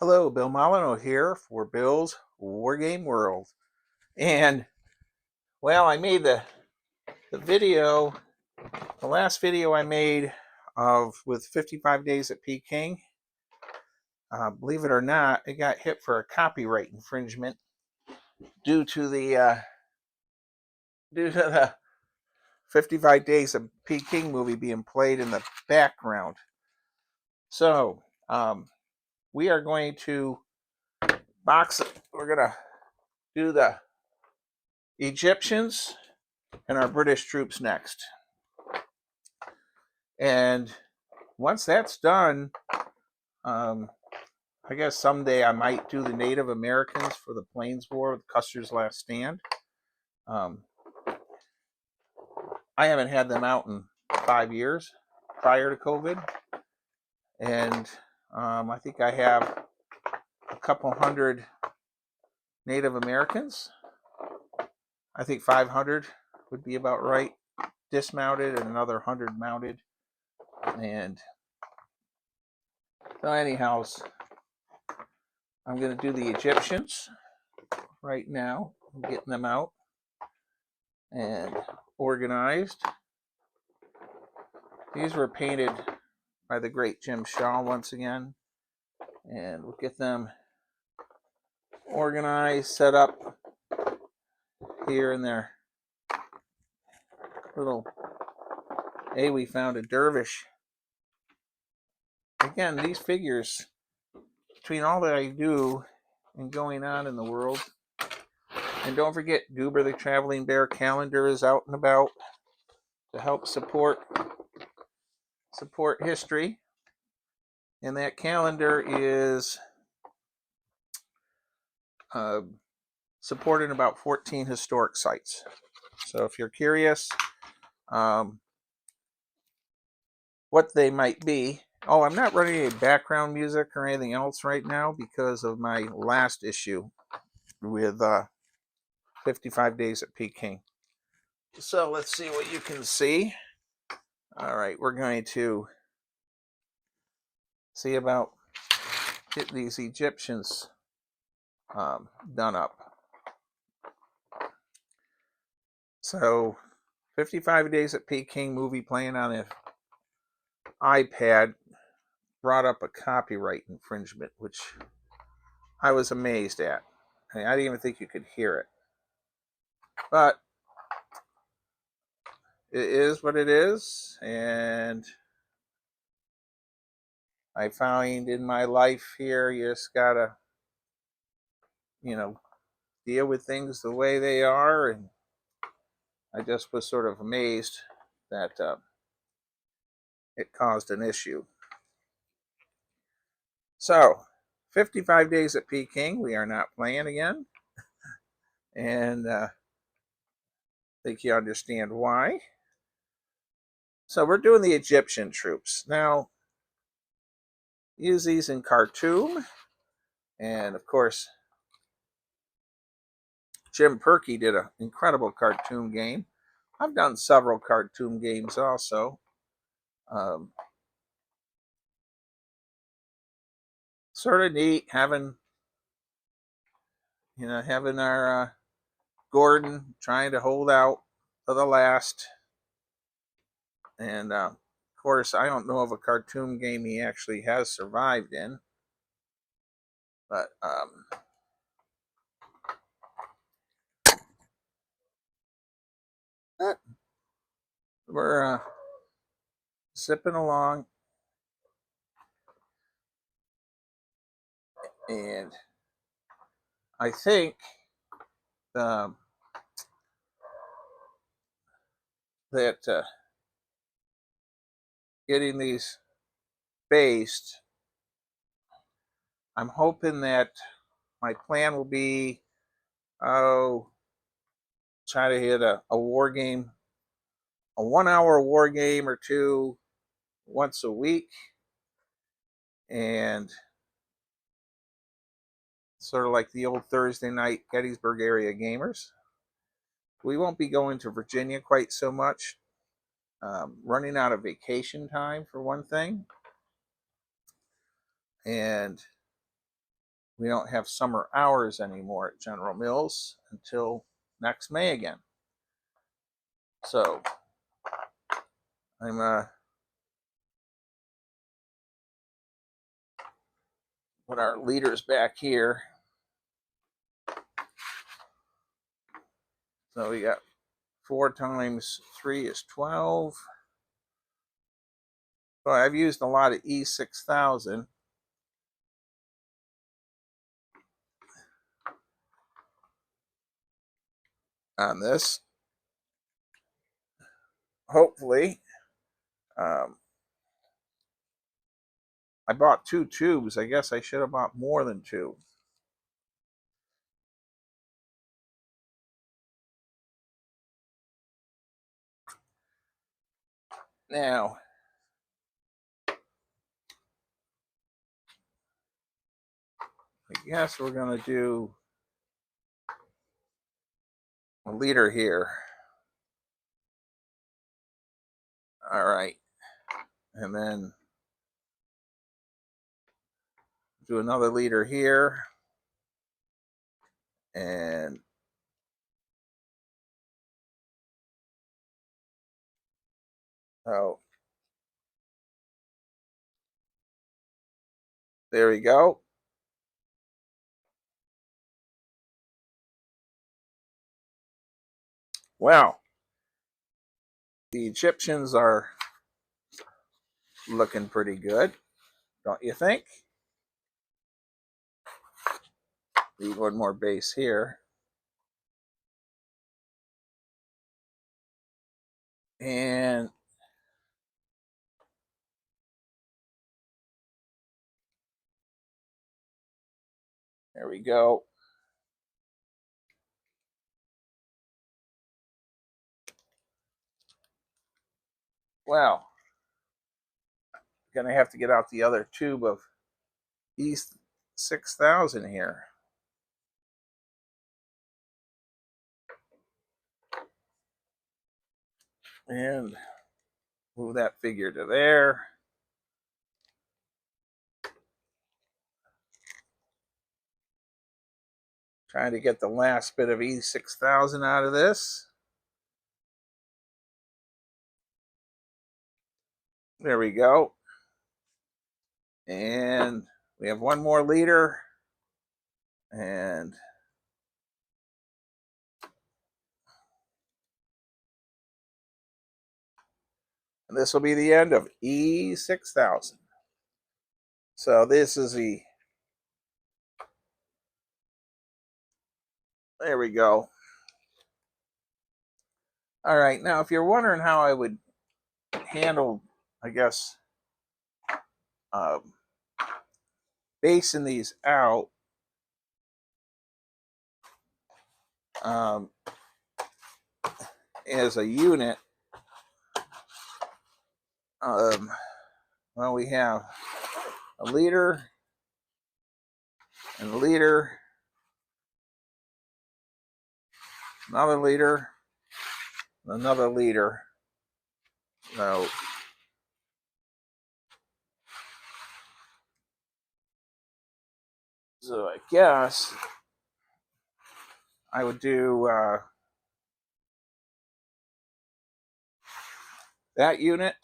Hello, Bill Molyneux here for Bill's Wargame World. And, well, I made the video, the last video I made with 55 days at Peking. Believe it or not, it got hit for a copyright infringement due to the 55 Days of Peking movie being played in the background. So, we are going to we're going to do the Egyptians and our British troops next. And once that's done, I guess someday I might do the Native Americans for the Plains War with Custer's Last Stand. I haven't had them out in 5 years prior to COVID. And I think I have a couple hundred Native Americans. I think 500 would be about right, dismounted, and another 100 mounted. And so anyhow, I'm going to do the Egyptians right now. I'm getting them out and organized. These were painted by the great Jim Shaw once again. And we'll get them organized, set up here in their little... Hey, we found a dervish. Again, these figures, between all that I do and going on in the world, and don't forget, Goober the Traveling Bear calendar is out and about to help support history. And that calendar is supporting about 14 historic sites. So if you're curious what they might be. Oh, I'm not running any background music or anything else right now because of my last issue with 55 Days at Peking. So let's see what you can see. All right, we're going to see about getting these Egyptians done up. So 55 Days at Peking movie playing on an iPad brought up a copyright infringement, which I was amazed at. I didn't even think you could hear it. But it is what it is, and I find in my life here, you just gotta, deal with things the way they are, and I just was sort of amazed that it caused an issue. So, 55 Days at Peking, we are not playing again, and I think you understand why. So we're doing the Egyptian troops. Now, use these in Khartoum, and of course, Jim Perkey did an incredible cartoon game. I've done several cartoon games also. Sort of neat having our Gordon trying to hold out to the last. And of course, I don't know of a cartoon game he actually has survived in. But we're zipping along. And I think that getting these based, I'm hoping that my plan will be, try to hit a war game, a 1 hour war game or two once a week, and sort of like the old Thursday night Gettysburg area gamers. We won't be going to Virginia quite so much. Running out of vacation time for one thing, and we don't have summer hours anymore at General Mills until next May again. So I'm put our leaders back here. So we got 4 times 3 is 12. So I've used a lot of E6000 on this. Hopefully, I bought 2 tubes. I guess I should have bought more than 2. Now, I guess we're going to do a leader here. All right. And then do another leader here. And oh, there we go. Wow. The Egyptians are looking pretty good, don't you think? Need one more base here. And there we go. Well, gonna have to get out the other tube of East 6000 here. And move that figure to there. Trying to get the last bit of E6000 out of this. There we go. And we have one more leader. And this will be the end of E6000. So this is the, there we go. All right, now if you're wondering how I would handle, I guess, basing these out, as a unit, well, we have a leader and a leader, another leader, another leader. So I guess I would do that unit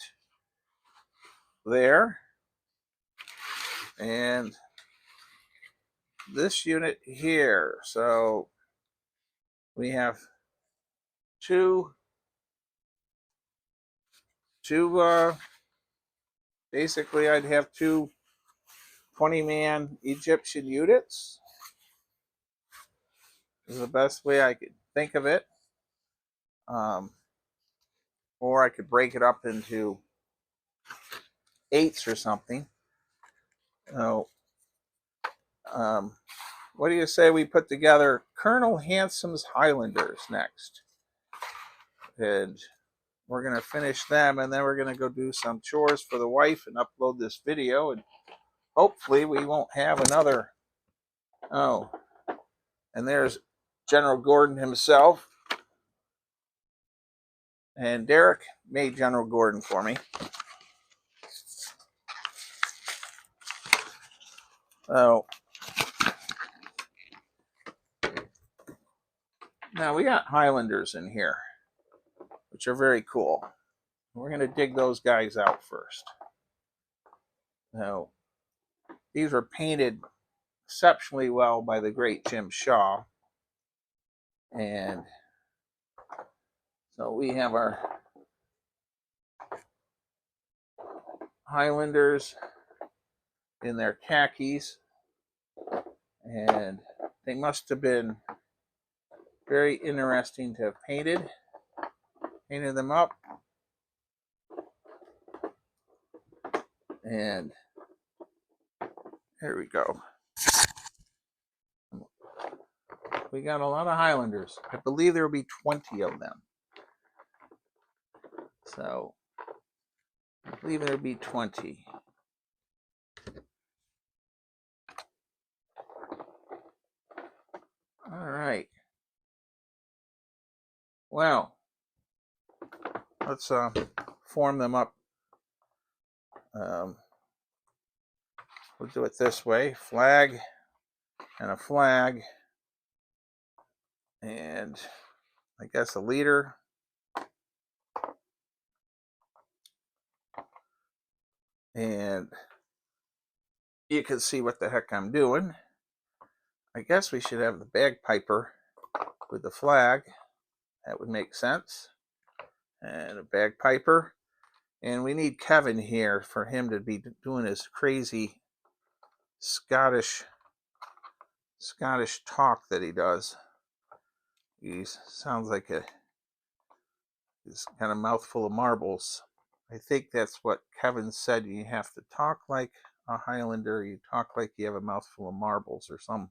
there and this unit here. So we have two basically I'd have 2 20-man Egyptian units. This is the best way I could think of it. Or I could break it up into 8s or something. So, what do you say we put together Colonel Handsome's Highlanders next? And we're going to finish them, and then we're going to go do some chores for the wife and upload this video, and hopefully we won't have another. Oh, and there's General Gordon himself. And Derek made General Gordon for me. So Now we got Highlanders in here, which are very cool. We're going to dig those guys out first. Now, these were painted exceptionally well by the great Jim Shaw. And so we have our Highlanders in their khakis. And they must have been very interesting to have painted them up. And here we go. We got a lot of Highlanders. I believe there will be 20 of them. So, I believe there will be 20. All right. Well, let's form them up. We'll do it this way. Flag and a flag. And I guess a leader. And you can see what the heck I'm doing. I guess we should have the bagpiper with the flag. That would make sense. And a bagpiper. And we need Kevin here for him to be doing his crazy Scottish talk that he does. He sounds like he's got a mouthful of marbles. I think that's what Kevin said. You have to talk like a Highlander. You talk like you have a mouthful of marbles or some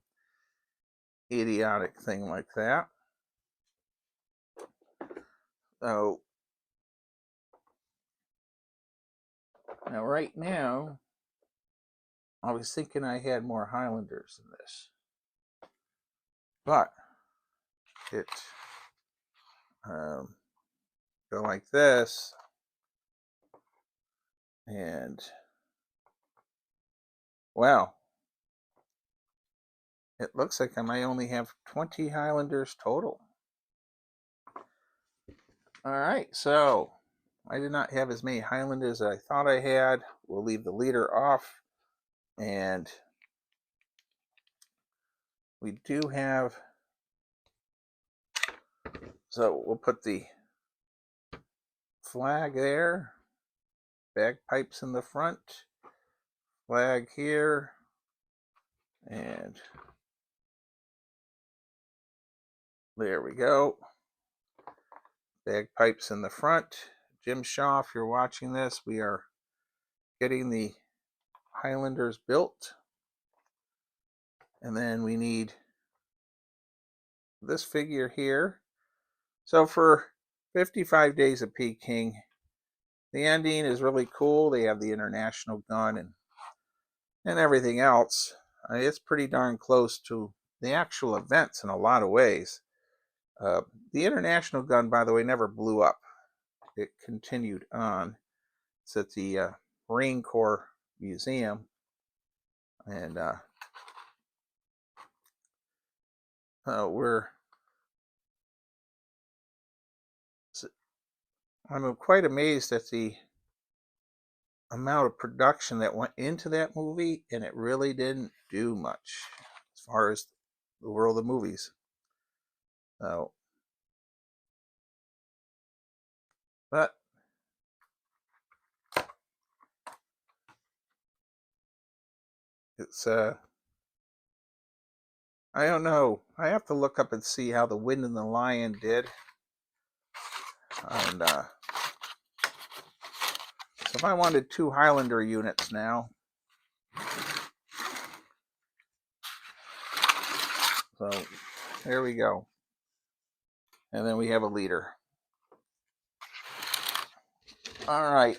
idiotic thing like that. So now, right now, I was thinking I had more Highlanders than this, but it go like this, and well, it looks like I might only have 20 Highlanders total. All right, so I did not have as many Highlanders as I thought I had. We'll leave the leader off, and we do have, so we'll put the flag there, bagpipes in the front, flag here, and there we go. Bagpipes in the front. Jim Shaw, if you're watching this, we are getting the Highlanders built. And then we need this figure here. So for 55 Days of Peking, the ending is really cool. They have the international gun and everything else. It's pretty darn close to the actual events in a lot of ways. The international gun, by the way, never blew up. It continued on. It's at the Marine Corps Museum. And I'm quite amazed at the amount of production that went into that movie, and it really didn't do much as far as the world of movies. So, but it's I don't know. I have to look up and see how The Wind and the Lion did. And so if I wanted 2 Highlander units now, so there we go. And then we have a leader. All right.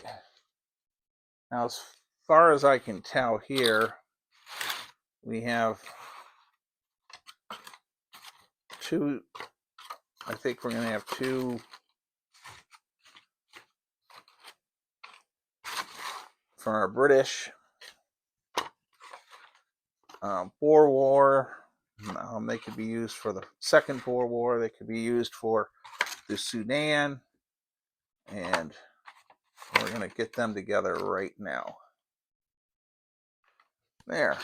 Now, as far as I can tell here, we have 2. I think we're going to have 2 for our British Boer War They could be used for the Second Boer War. They could be used for the Sudan. And we're going to get them together right now. There.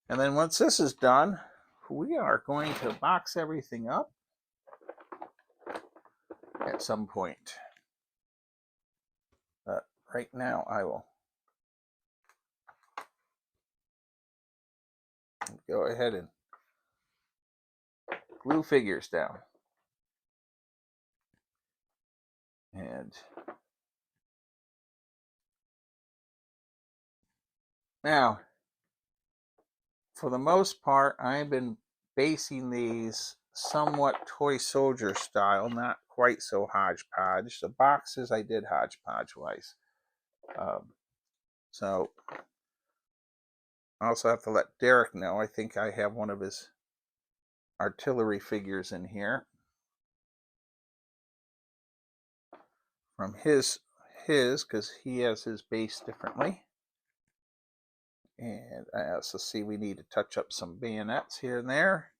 And then once this is done, we are going to box everything up at some point. But right now I will go ahead and glue figures down. And now, for the most part, I've been basing these somewhat toy soldier style, not quite so hodgepodge. The boxes I did hodgepodge wise. So I also have to let Derek know. I think I have one of his artillery figures in here from his because he has his base differently. And I also see we need to touch up some bayonets here and there.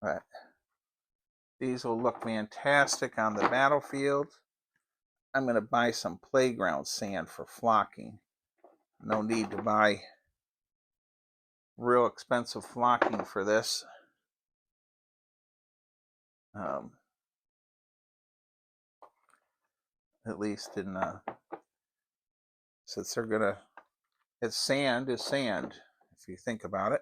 But these will look fantastic on the battlefield. I'm going to buy some playground sand for flocking. No need to buy real expensive flocking for this. At least in since they're gonna, it's sand is sand if you think about it.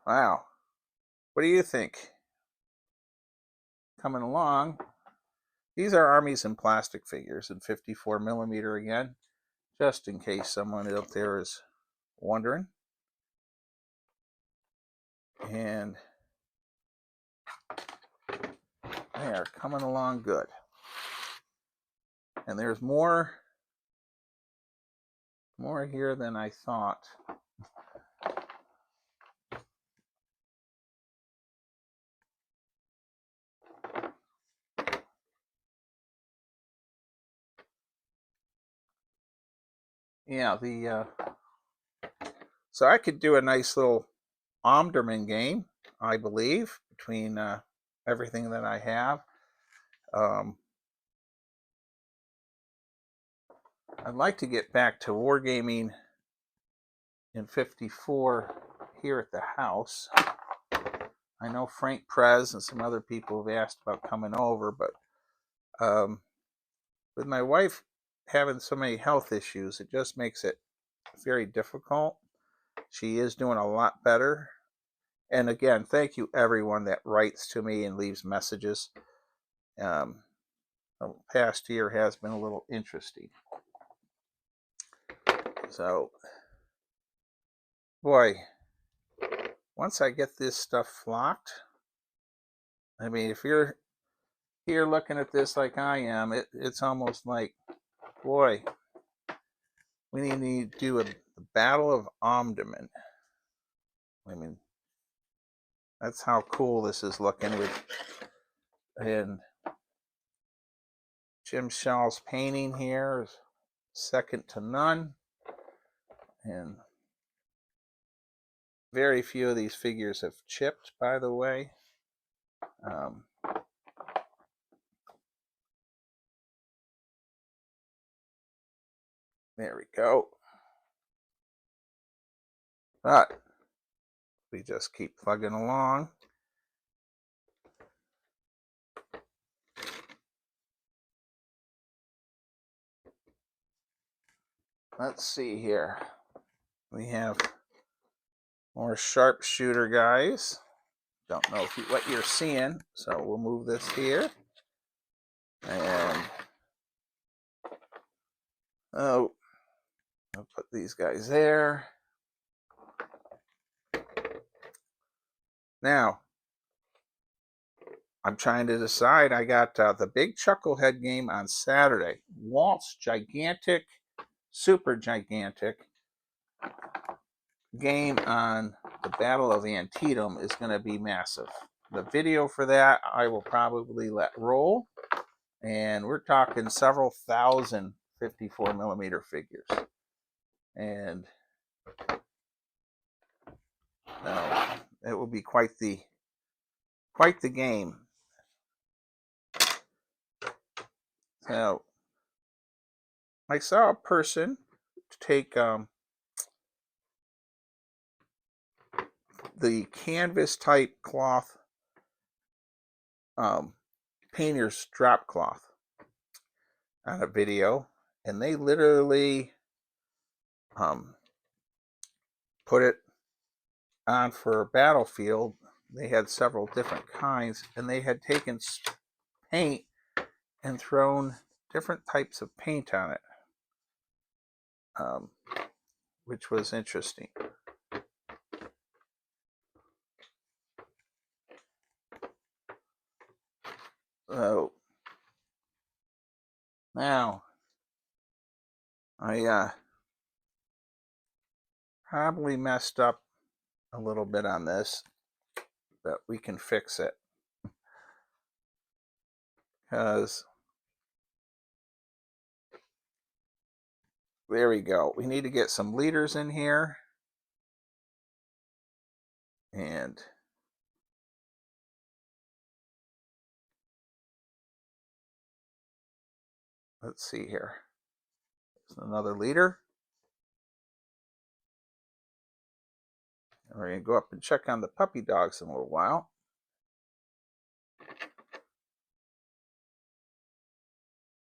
Wow, what do you think? Coming along. These are armies in plastic figures in 54 millimeter again, just in case someone out there is wondering. And they are coming along good. And there's more here than I thought. Yeah, so I could do a nice little Omdurman game, I believe, between everything that I have. I'd like to get back to wargaming in 54 here at the house. I know Frank Prez and some other people have asked about coming over, but with my wife having so many health issues, it just makes it very difficult. She is doing a lot better. And again, thank you everyone that writes to me and leaves messages. The past year has been a little interesting. So, boy, once I get this stuff flocked, I mean, if you're here looking at this like I am, it's almost like, boy, we need to do the Battle of Omdurman. I mean, that's how cool this is looking and Jim Shaw's painting here is second to none. And very few of these figures have chipped, by the way. There we go. But we just keep plugging along. Let's see here. We have more sharpshooter guys. Don't know what you're seeing, so we'll move this here. And I'll put these guys there. Now, I'm trying to decide. I got the big Chucklehead game on Saturday. Walt's gigantic, super gigantic game on the Battle of Antietam is going to be massive. The video for that I will probably let roll. And we're talking several thousand 54 millimeter figures. And it will be quite the game. So I saw a person take the canvas type cloth, painter's drop cloth, on a video, and they literally put it on for a battlefield. They had several different kinds, and they had taken paint and thrown different types of paint on it, which was interesting. So now I probably messed up a little bit on this, but we can fix it, because there we go. We need to get some leaders in here, and let's see here. There's another leader. And we're going to go up and check on the puppy dogs in a little while.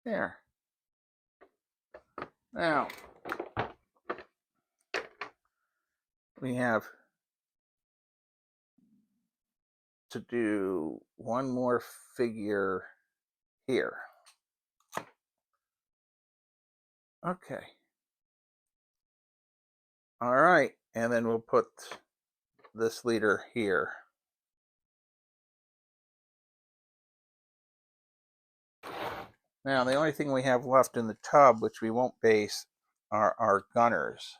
There. Now, we have to do one more figure here. Okay. All right. And then we'll put this leader here. Now, the only thing we have left in the tub, which we won't base, are our gunners.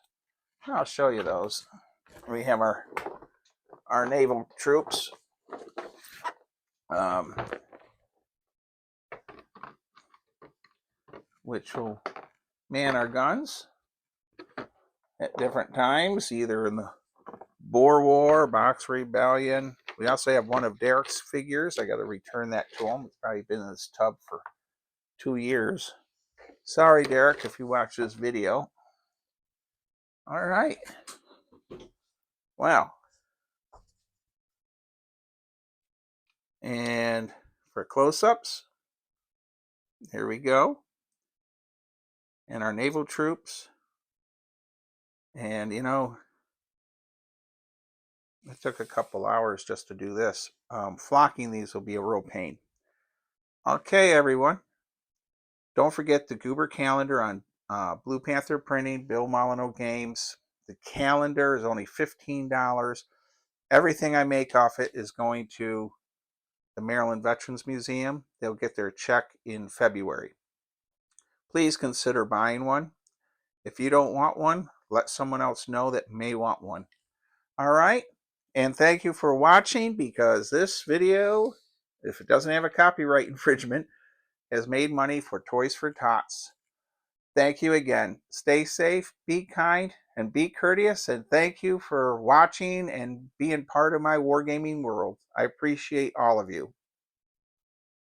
I'll show you those. We have our naval troops, which will man our guns at different times, either in the Boer War, Box Rebellion. We also have one of Derek's figures. I got to return that to him. It's probably been in this tub for 2 years. Sorry, Derek, if you watch this video. All right. Wow. And for close-ups, here we go. And our naval troops. And, you know, it took a couple hours just to do this. Flocking these will be a real pain. Okay, everyone. Don't forget the Goober calendar on Blue Panther Printing, Bill Molyneux Games. The calendar is only $15. Everything I make off it is going to the Maryland Veterans Museum. They'll get their check in February. Please consider buying one. If you don't want one, let someone else know that may want one. All right. And thank you for watching, because this video, if it doesn't have a copyright infringement, has made money for Toys for Tots. Thank you again. Stay safe, be kind, and be courteous. And thank you for watching and being part of my wargaming world. I appreciate all of you.